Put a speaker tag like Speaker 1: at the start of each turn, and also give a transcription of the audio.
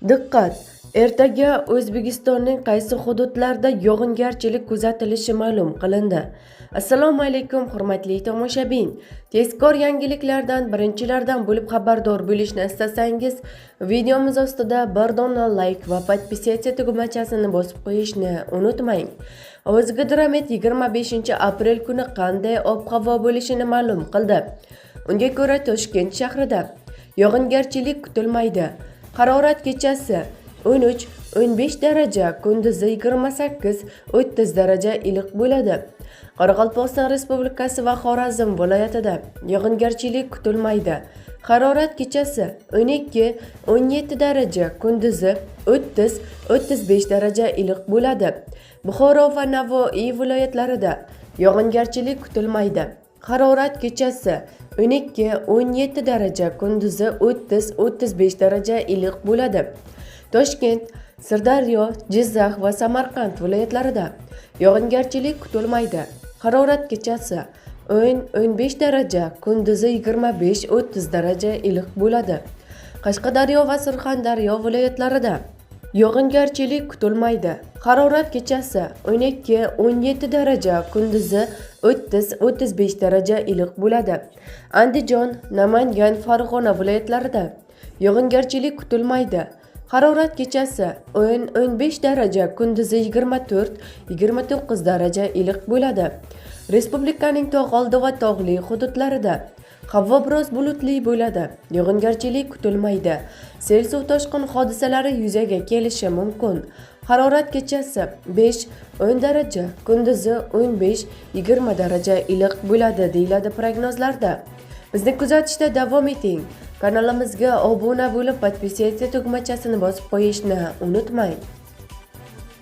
Speaker 1: Diqqat! Ertaga O'zbekistonning qaysi hududlarida yog'ingarchilik kuzatilishi ma'lum qilindi. Assalomu alaykum, hurmatli tomoshabin. Tezkor yangiliklardan birinchilardan bo'lib xabardor bo'lishni istasangiz, videomiz ostida bir dona like va podpisatsiya tugmachasini bosib qo'yishni unutmang. O'zgidromet 25-aprel kuni qanday ob-havo bo'lishini ma'lum qildi. Unga ko'ra, Toshkent shahrida yog'ingarchilik kutilmaydi. Harorat kechasi 13-15 daraja, kunduzi 28-30 daraja iliq bo'ladi. Qoraqalpog'iston Respublikasi va Xorazm viloyatida yog'ingarchilik kutilmaydi. Harorat kechasi 12-17 daraja, kunduzi 30-35 daraja iliq bo'ladi. Buxoro va Navoiy viloyatlarida yog'ingarchilik kutilmaydi. Harorat kechasi 12-17 daraja, kunduzi 30-35 daraja iliq bo'ladi. Toshkent, Sirdaryo, Jizzax va Samarqand viloyatlarida yog'ingarchilik kutilmaydi. Harorat kechasi 10-15 daraja, kunduzi 25-30 daraja iliq bo'ladi. Qashqadaryo va Surxondaryo viloyatlarida yog'ingarchilik kutilmaydi. Harorat kechasi 12-17 daraja, kunduzi 30-35 daraja iliq bo'ladi. Andijon, Namangan, Farg'ona viloyatlarida yog'ingarchilik kutilmaydi. Harorat kechasi 10-15 daraja, kunduzi 24-29 daraja iliq bo'ladi. Respublikaning tog' oldi va tog'li hududlarida havo biroz bulutli bo'ladi. Yog'ingarchilik kutilmaydi. Sel suv toshqin hodisalari yuzaga kelishi mumkin. Harorat kechasi 5-10 daraja, kunduzi 15-20 daraja iliq bo'ladi, deyiladi prognozlarda. Bizni kuzatishda davom eting. Kanalimizga obuna bo'lib, podpisatsiya tugmachasini bosib qo'yishni unutmang.